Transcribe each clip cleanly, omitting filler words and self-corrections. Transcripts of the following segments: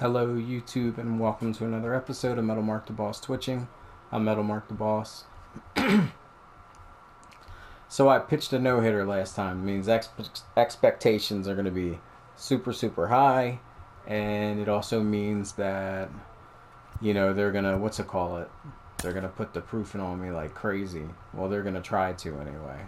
Hello YouTube and welcome to another episode of Metal Mark the Boss Twitching. I'm Metal Mark the Boss. So I pitched a no-hitter last time. It means expectations are going to be super high, and it also means that, you know, they're going to, they're going to put the proofing on me like crazy. Well, they're going to try to anyway.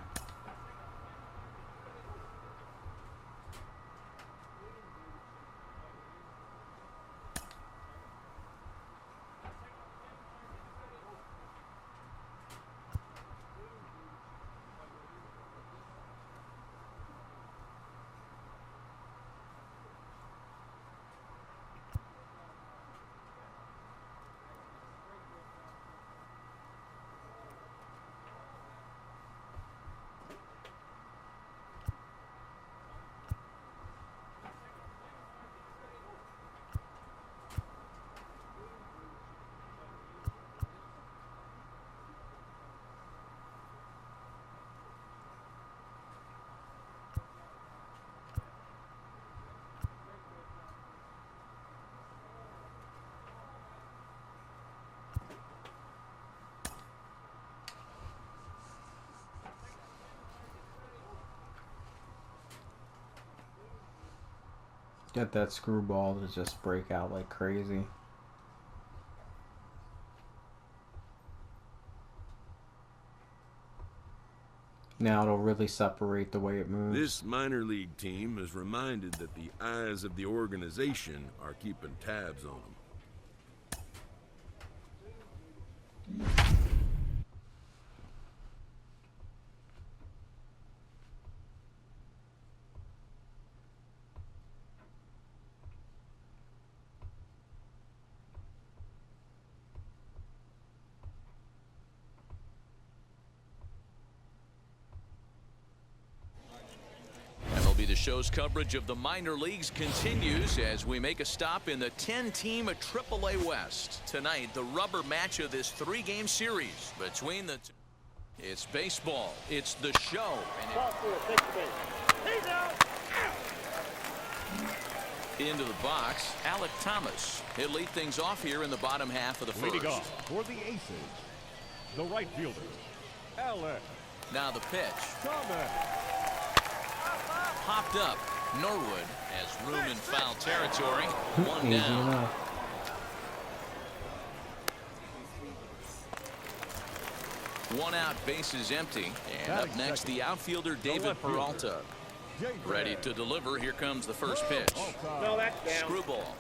Get that screwball to just break out like crazy. Now it'll really separate the way it moves. This minor league team is reminded that the eyes of the organization are keeping tabs on them. MLB The Show's coverage of the minor leagues continues as we make a stop in the 10-team AAA West. Tonight, the rubber match of this three-game series between the It's baseball. It's The Show. Into the box, Alec Thomas. He'll lead things off here in the bottom half of the first. Leading off for the Aces, the right fielder, Alec. Now the pitch. Thomas. Popped up. Norwood has room in foul territory. One Easy down. enough. One out, bases empty. And up next, the outfielder David Peralta. Ready to deliver. Here comes the first pitch. No, that's down. Screwball.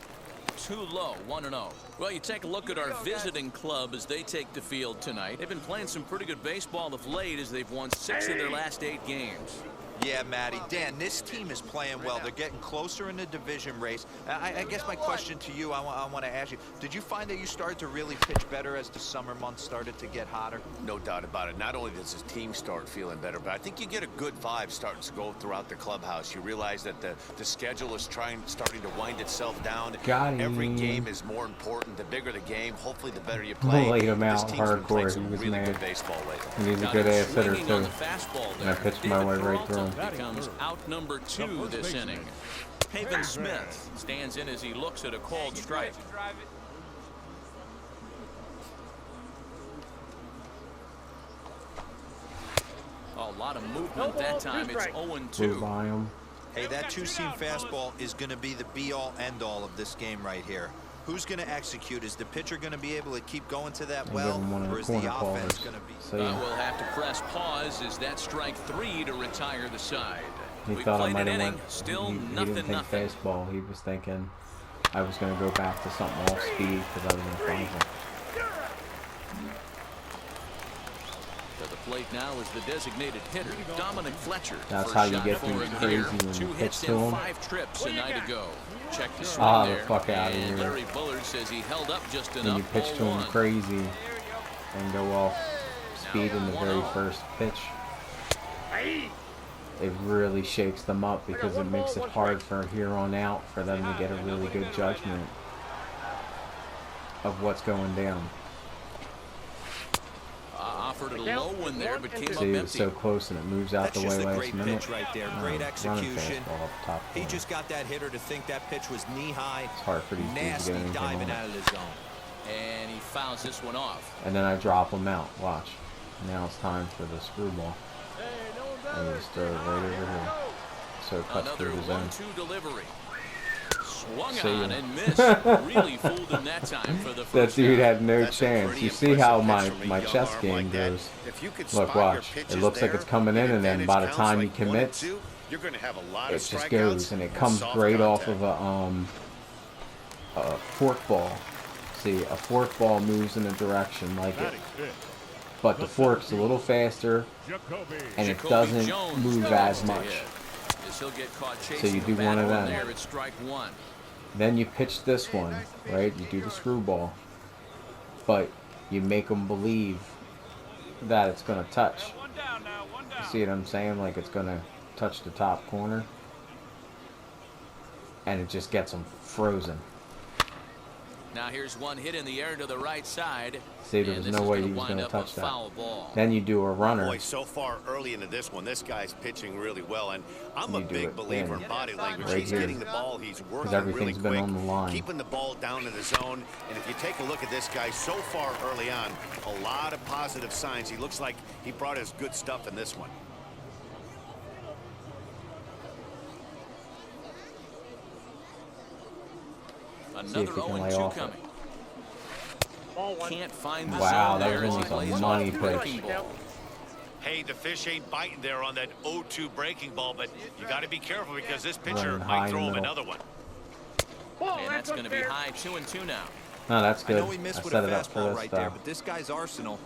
Too low, 1-0. Well, you take a look at our visiting club as they take the field tonight. They've been playing some pretty good baseball of late as they've won 6 of their last 8 games. Yeah, Matty. Dan, this team is playing well. They're getting closer in the division race. I guess my question to you, I want to ask you, did you find that you started to really pitch better as the summer months started to get hotter? No doubt about it. Not only does his team start feeling better, but I think you get a good vibe starting to go throughout the clubhouse. You realize that the schedule is starting to wind itself down. Every game is more important. The bigger the game, hopefully the better you play. Laid him out This team's been playing hardcore. some He was really mad. good baseball lately. And he's a Got good him ass hitter swinging on too. the fastball And I there. pitched my David way right through him. Peralta becomes out number 2 this inning. Haven Smith stands in as he looks at a called strike. A lot of movement that time. It's Flew 0-2. by him. Hey, that two-seam fastball is going to be the be-all, end-all of this game right here. Who's going to execute? Is the pitcher going to be able to keep going to that And well, give him one of or the is the corner offense callers. going to be... So We'll have to press pause as that strike 3 to retire the side. he We thought I played might an have inning, went. still He didn't nothing. think fastball. He was thinking I was going to go back to something off speed because I was in front of him. To the plate now is the designated hitter, Dominic Fletcher. That's First how you shot get for these him crazy here. when you 2 pitch hits to and him. 5 trips a night ago. Check the swing Ah, the there. fuck outta And here. Larry Bullard says he held up just When enough. you pitch to him 0-1. crazy and go off speed in the very first pitch, it really shakes them up because it makes it hard for here on out for them to get a really good judgment of what's going down. offered a low one there, but came up See, it was empty. so close and it moves out That's the way just a last great minute. pitch right there. Great Running execution. fastball up top He corner. just got that hitter to think that pitch was knee-high. It's hard for these dudes to Nasty get anything diving on out it. of the zone. And he fouls this one off. And then I drop them out. Watch. Now it's time for the screwball. And you just throw it right over here. So it cuts Another through the zone. 1-2 delivery. Swung See ya. on and missed. Really fooled him that time for the That first dude down. had no That's a chance. pretty You see how impressive pitch from a my young chess arm game like that. goes. If you could Look, spot your watch. It pitches looks like there, it's coming in, the and then advantage by the counts time he like 1 and commits, 2, you're going to have a lot it of just strikeouts goes, and it comes soft great off contact. of a fork ball. See, a fork ball moves in a direction like it, Batting fifth, but the fork's a little faster, Jacoby. and it Jacoby doesn't Jones move goes as to much. hit. As he'll get caught So you chasing do the one of bat on them. there at strike one. Then you pitch this one, right? You do the screwball, but you make them believe that it's going to touch. You see what I'm saying? Like it's going to touch the top corner, and it just gets them frozen. Now here's one hit in the air to the right side. See, there and was this no is way gonna he was wind going to up touch a that. foul ball. Then you do a runner. Boy, so far early into this one, this guy's pitching really well, and I'm You a do big it believer then. in body language. Right He's here. getting the ball, he's working everything's really been quick, on the line. keeping the ball down in the zone, and if you take a look at this guy so far early on, a lot of positive signs. He looks like he brought his good stuff in this one. Another he can lay 0-2 off it. coming. Can't find the Wow, zone that there was as he almost a lays money off the pitch. breaking ball. Hey, the fish ain't biting there on that 0-2 breaking ball, but you got to be careful because this pitcher Running high might in throw the him middle. another one. And that's going to be high 2-2 now. No, that's I good. know he missed with set a it up for fastball this right stuff. there, but this guy's arsenal,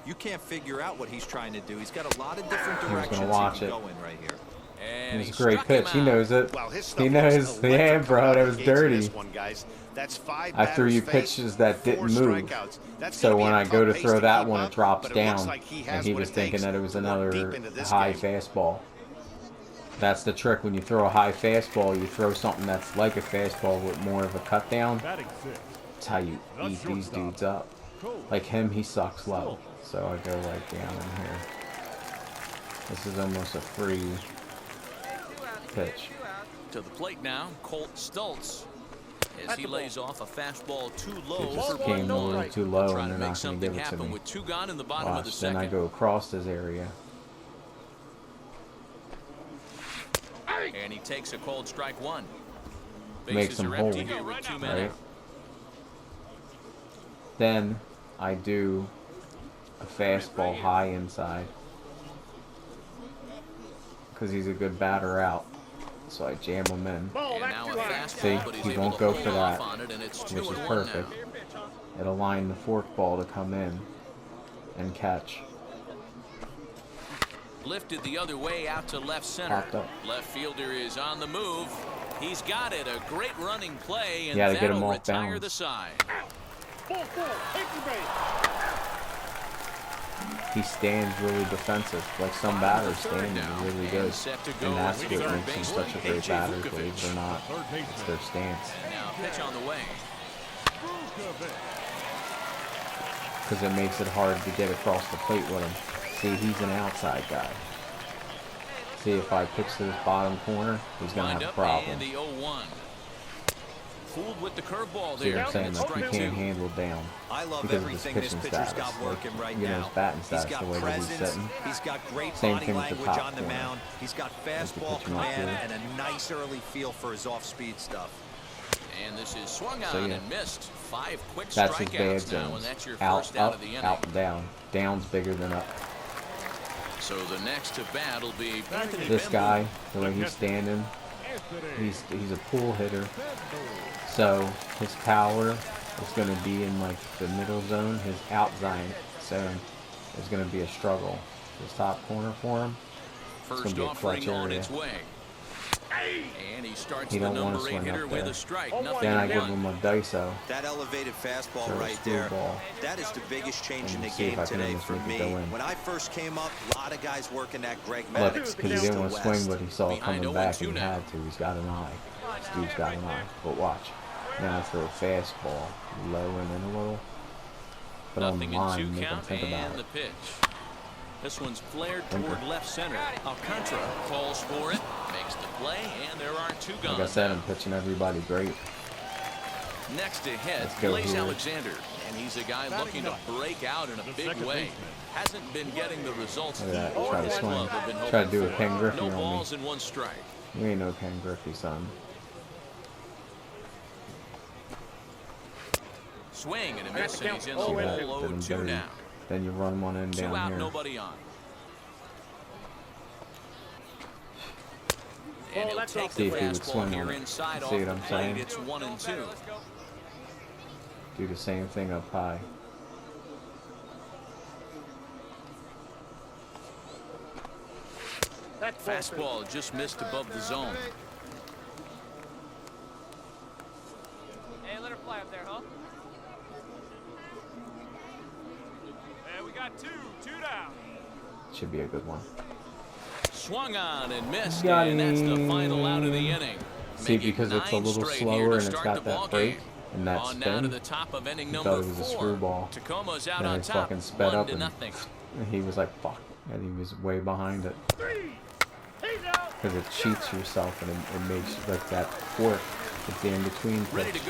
you can't figure out what he's trying to do. He's got a lot of different He was directions gonna watch he can it. go in right here. And It's he a great struck him pitch. He out. knows it. Wow, his He stuff knows. looks Yeah, electric bro, out that of was the gates in dirty. this one, guys. That's 5 I threw you batters faced, pitches that 4 didn't move. strikeouts. That's So gonna be when a I go to tough throw pace that keep one, up, it drops but it looks down, like he and has he what was it thinking takes that it was to work deep another into this high game. fastball. That's the trick. When you throw a high fastball, you throw something that's like a fastball with more of a cut down. Batting sixth, That's how you eat these dudes up. Like him, he sucks low. So I go like down in here. This is almost a free pitch. To the plate now, Colt Stultz. As he lays off a fastball too low. It just for came a little too low, Trying and to they're make not going to something give it to happen me. with 2 gone in the bottom of the Watch, then second. I go across his area. And he takes a cold strike 1. Makes Bases him are empty hold, here with 2 men right? out. Then I do a fastball high inside because he's a good batter out. So I jam him in, And now a fastball, See, but he's he able won't to go hold for off that, on it, and it's which is 2-1 perfect. now. It'll line the fork ball to come in and catch. Lifted the other way out to left center. Popped up. Left fielder is on the move. He's got it. A great running play, and You gotta get him that'll off retire balance. the side. He stands really defensive, like some batters stand really good. Set to go And that's at what third makes him base, such a great AJ batter, Vukovich. believe it or not. It's their stance. And now pitch on the way. Because it makes it hard to get across the plate with him. See, he's an outside guy. See, if I pitch to this bottom corner, he's going to Wind have a up problem. and the 0-1. Fooled with the curveball See what there. I'm saying? and Like, strike you can't 2. handle down. I love because of his everything this pitching pitcher's status. got working right You know, now. his batting He's status, got the way that he's presence. sitting. He's got great Same body thing with the language top on the corner. mound. He's got you fastball pitch him up command here. and a nice early feel for his off-speed stuff. And this is swung on So, yeah. and missed. 5 quick That's his bad strikeouts now, zones. and that's your Out, first out up, of the inning. out, down. Down's bigger than up. So the next to bat will be Anthony This Bimble. guy, the way he's standing, he's a pull hitter. So his power is going to be in like the middle zone. His out zone is going to be a struggle. This top corner for him, First gonna be a offering clutch on area. its way. And he starts He the don't wanna number 8 swing hitter up with there. a strike. Nothing then I in give one. him a Daiso. That elevated fastball Throw a right there, screwball. that is the biggest change in And the see if game I can today almost for make it me. go in. When I first came up, a lot of guys working that Greg Look, Maddox because he east didn't to want to west. swing, but he saw it Behind coming back 0-2 and he now. had to. He's got an eye. This dude's got an eye. But watch. Now I throw a fastball low and in a little. But on the Nothing in line, 2 make him count think about and the it. pitch. This one's flared toward left center. Alcantara calls for it, makes the play, and there are 2 gone. Like I said, I'm pitching everybody great. Next to hit, Blaze Alexander, and he's a guy looking to break out in a big way. Hasn't been getting the results he or his club have been hoping for. Try to do a Ken Griffey on me. No balls and 1 strike. You ain't no Ken Griffey, son. Swing and a miss, and he's in the hole 0-2 now. Then you run one in down 2 out, here. nobody on. And he'll take the fastball here inside off the plate. It's 1-2. Do the same thing up high. That fastball just missed above the zone. Hey, let her fly up there, huh? And we got 2 down. Should be a good one. Swung on and missed, and that's the final out of the inning. See, because it's a little slower and it's got that break and that on spin, down to the top of inning he number thought it was a 4. screwball. Tacoma's out Then on it top, fucking sped up 1-0. and he was like, fuck. And he was way behind it. Because it cheats yourself and it makes like that fork at the in-between pitch.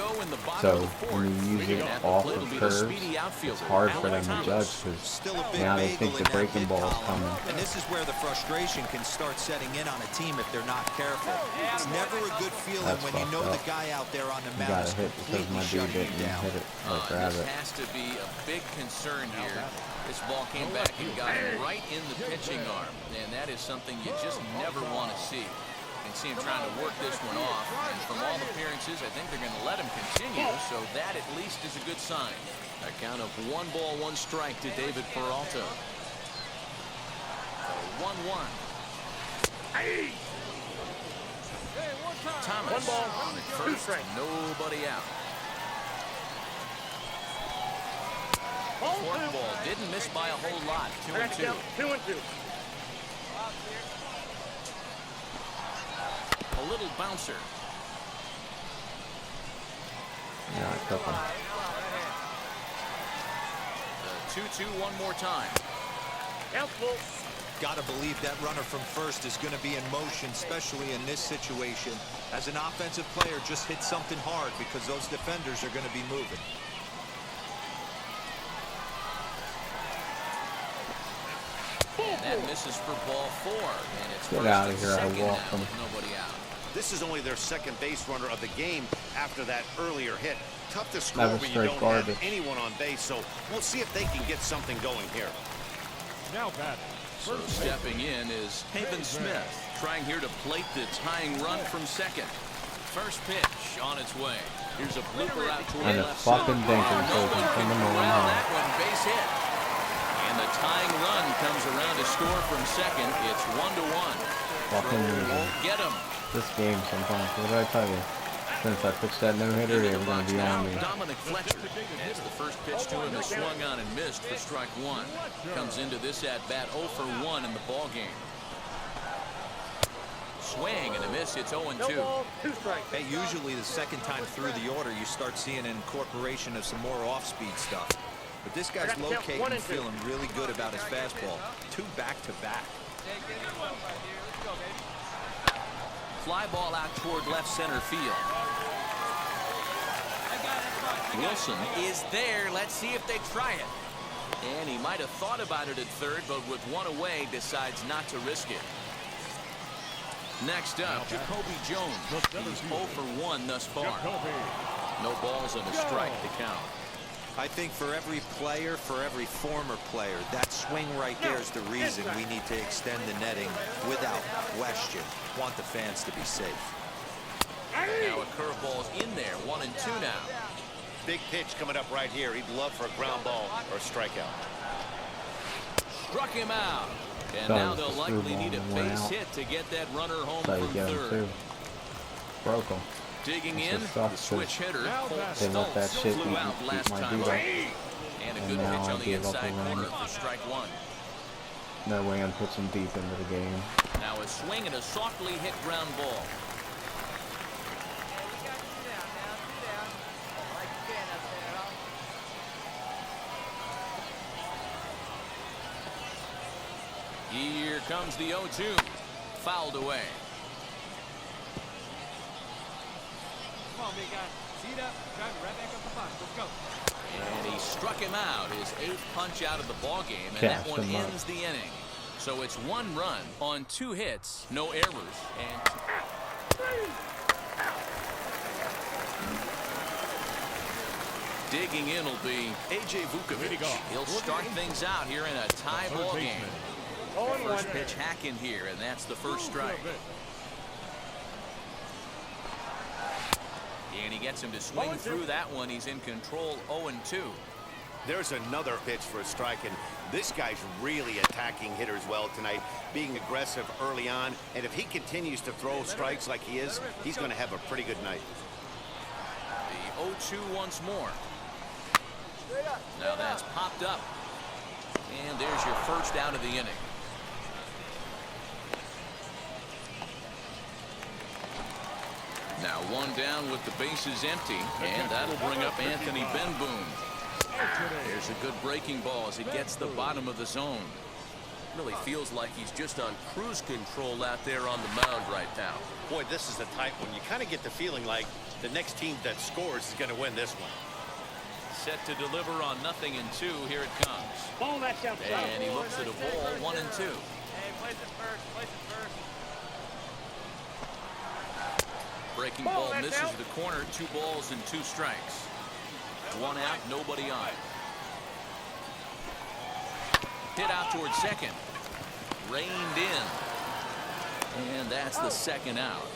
So when you use it off of curves, it's hard for them to judge because now they think the breaking ball is coming. And this is where the frustration can start setting in on a team if they're not careful. It's never a good feeling when you know the guy out there on the mound is completely shutting you down. This has to be a big concern here. This ball came back and got him right in the pitching arm, and that is something you just never want to see. You can see him trying to work this one off, and from all appearances, I think they're going to let him continue, so that at least is a good sign. A count of 1 ball, 1 strike to David Peralta. 1-1. Thomas 1 ball, on at 2 first, strikes. nobody out. Forkball didn't miss by a whole lot. 2-2. 2-2. A little bouncer. Yeah, I took him. 2-2 one more time. Helpful. Got to believe that runner from first is going to be in motion, especially in this situation. As an offensive player, just hit something hard because those defenders are going to be moving. And that misses for ball 4. And it's Get out of here, I second walked now him. with nobody out. This is only their second base runner of the game after that earlier hit. Tough to score Never when you straight don't garbage. have anyone on base, so we'll see if they can get something going here. Now batting. So stepping in is Haven Smith, trying here to plate the tying run from second. First pitch on its way. Here's a blooper out toward And a left fucking center. dinker, No so one it's can in the corral moment. that one, base hit. And the tying run comes around to score from second. It's 1-1. Fucking Throw losing. won't get him. This game sometimes, what did I tell you? Since I pitched that no-hitter, they were going to be on me. Dominic Fletcher, as the first pitch to him is swung on and missed for strike 1. Comes into this at-bat 0 for 1 in the ball game. Swing and a miss. It's 0-2. 2 strikes. Hey, usually the second time through the order, you start seeing an incorporation of some more off-speed stuff. But this guy's locating and feeling really good about his fastball. 2 back-to-back. Fly ball out toward left center field. Wilson is there. Let's see if they try it. And he might have thought about it at third, but with 1 away, decides not to risk it. Next up, Jacoby Jones. He's 0 for 1 thus far. No balls and a strike to count. I think for every player, for every former player, that swing right there is the reason we need to extend the netting without question. Want the fans to be safe. Now a curveball's in there. 1-2 now. Big pitch coming up right here. He'd love for a ground ball or a strikeout. Struck him out. And That now was they'll the likely screwball need a and went base out. hit to get that runner home So you from get him third. too. Broke him. Digging This in, just the sucks switch hitter, Colt They let that Stoltz, shit flew out eat last my time dude up. up. And a And good now pitch I on the gave up inside a run. corner for strike 1. No way I'm pitching deep into the game. Now a swing and a softly hit ground ball. comes the 0-2. Fouled away. Come on, big guy. Seat up. Drive right back up the box. Let's go. And he struck him out, his 8th punch out of the ball game, and Cast that one him up. ends the inning. So it's 1 run on 2 hits, no errors, and digging in will be A.J. Vukovic. He'll start things out here in a tie ball game. First pitch hack in here, and that's the first strike. And he gets him to swing through that one. He's in control, 0-2. There's another pitch for a strike, and this guy's really attacking hitters well tonight, being aggressive early on, and if he continues to throw strikes like he is, he's going to have a pretty good night. The 0-2 once more. Now that's popped up, and there's your first out of the inning. Now 1 down with the bases empty, and that'll bring up Anthony Benboom. There's a good breaking ball as it gets the bottom of the zone. Really feels like he's just on cruise control out there on the mound right now. Boy, this is the type one you kind of get the feeling like the next team that scores is going to win this one. Set to deliver on 0-2. Here it comes. Ball, that's outside. And he looks at a ball, 1-2. Hey, place it first. Place it first. Breaking ball misses the corner. 2 balls and 2 strikes. 1 out, nobody on. Hit out towards second. Reined in. And that's the 2nd out.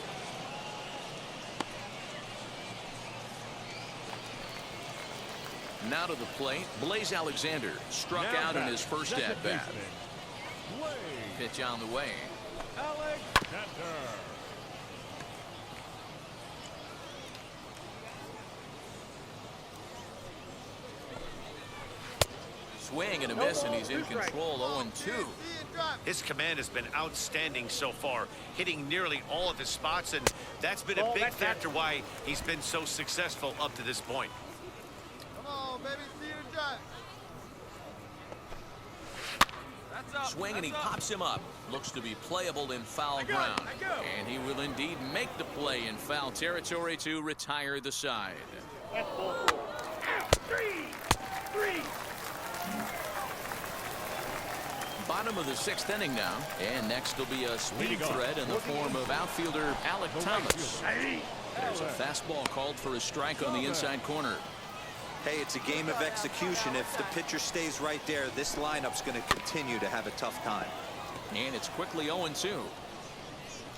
Now to the plate, Blaze Alexander struck out in his first at-bat. Pitch on the way. Swing and a miss, and he's in control, 0-2. His command has been outstanding so far, hitting nearly all of his spots, and that's been a big factor why he's been so successful up to this point. Come on, baby. See you drive. That's up. Swing, and he pops him up. Looks to be playable in foul ground. And he will indeed make the play in foul territory to retire the side. Bottom of the 6th inning now, and next will be a speed threat in the form of outfielder Alec Thomas. There's a fastball called for a strike on the inside corner. Hey, it's a game of execution. If the pitcher stays right there, this lineup's going to continue to have a tough time. And it's quickly 0-2. Here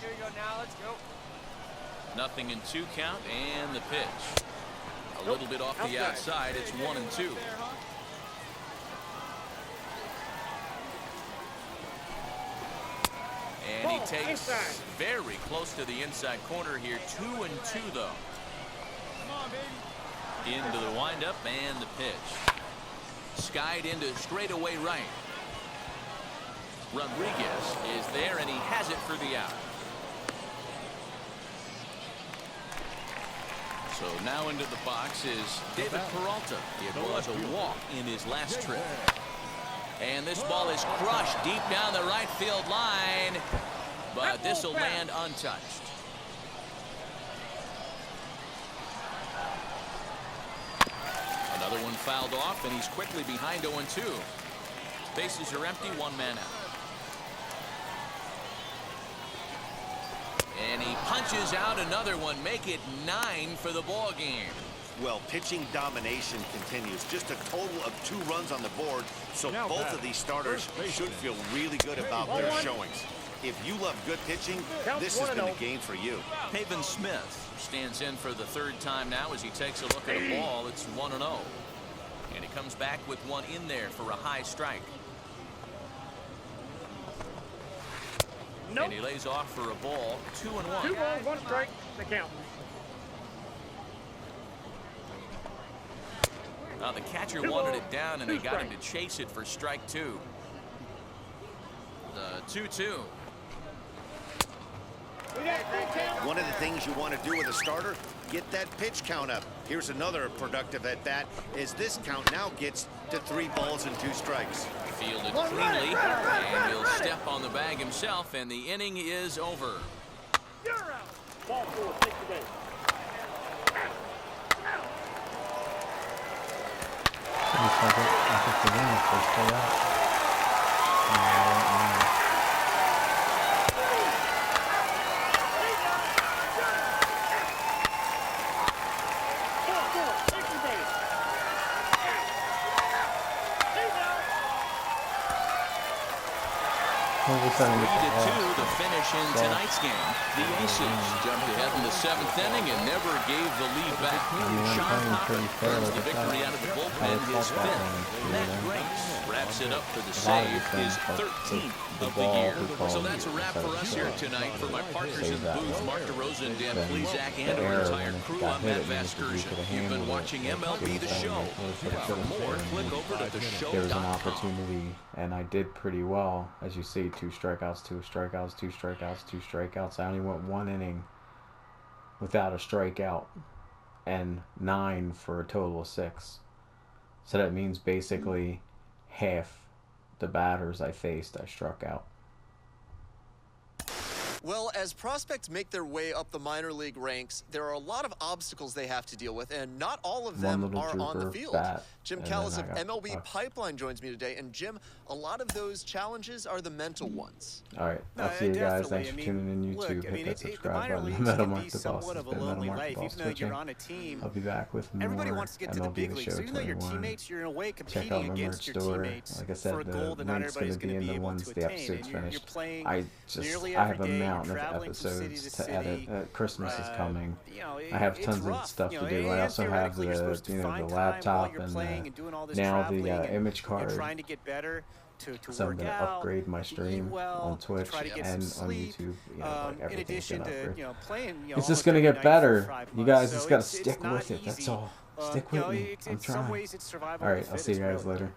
we go now. Let's go. 0-2 count, and the pitch. A little bit off the outside. It's 1-2. And he takes very close to the inside corner here. 2-2 though. Come on, baby. Into the windup and the pitch. Skied into straightaway right. Rodriguez is there, and he has it for the out. So now into the box is David Peralta. It was a walk in his last trip. And this ball is crushed deep down the right field line, but this will land untouched. Another one fouled off, and he's quickly behind 0-2. Bases are empty, 1 man out. And he punches out another one, make it 9 for the ball game. Well, pitching domination continues. Just a total of 2 runs on the board, so both of these starters should feel really good about their showings. If you love good pitching, this has been a game for you. Pavin Smith stands in for the 3rd time now as he takes a look at a ball. It's 1-0. And he comes back with one in there for a high strike. And he lays off for a ball. 2-1. 2 balls, 1 strike. The count. Now the catcher wanted it down, and they got him to chase it for strike 2. The 2-2. One of the things you want to do with a starter, get that pitch count up. Here's another productive at bat as this count now gets to 3 balls and 2 strikes. Fielded cleanly, and he'll step on the bag himself, and the inning is over. You're out. Ball 4, take the base. The finish in tonight's game. The Aces jumped ahead in the 7th inning and never gave the lead back. Sean Papa turns the victory out of the bullpen, his 5th. Matt Grace wraps it up for the save, his 13th of the year. So that's a wrap for us here tonight. For my partners in the booth, Mark DeRosa, Dan Plesac, and our entire crew, I'm Matt Vasgersian. You've been watching MLB The Show. For more, click over to theshow.com. There was an opportunity, and I did pretty well. As you see, 2 strikeouts, 2 strikeouts, 2 strikeouts, 2 strikeouts. I only went 1 inning without a strikeout and 9 for a total of 6. So that means basically half the batters I faced I struck out. Well, as prospects make their way up the minor league ranks, there are a lot of obstacles they have to deal with, and not all of them are on the field. Jim Callis of MLB Pipeline joins me today, and Jim, a lot of those challenges are the mental ones. All right, I'll see you guys. Thanks for tuning in YouTube. Hit that subscribe button. Metal Mark the Boss. It's been Metal Mark the Boss switching. I'll be back with more MLB The Show 21. Check out my merch store. Like I said, the link's going to be in the once the episode's finished. I have a mountain of episodes to edit. Christmas is coming. I have tons of stuff to do. I also have the the laptop and now the image card. So I'm gonna upgrade my stream on Twitch and on YouTube. Like everything's gonna upgrade. It's just gonna get better. You guys just gotta stick with it. That's all. Stick with me. I'm trying. All right, I'll see you guys later.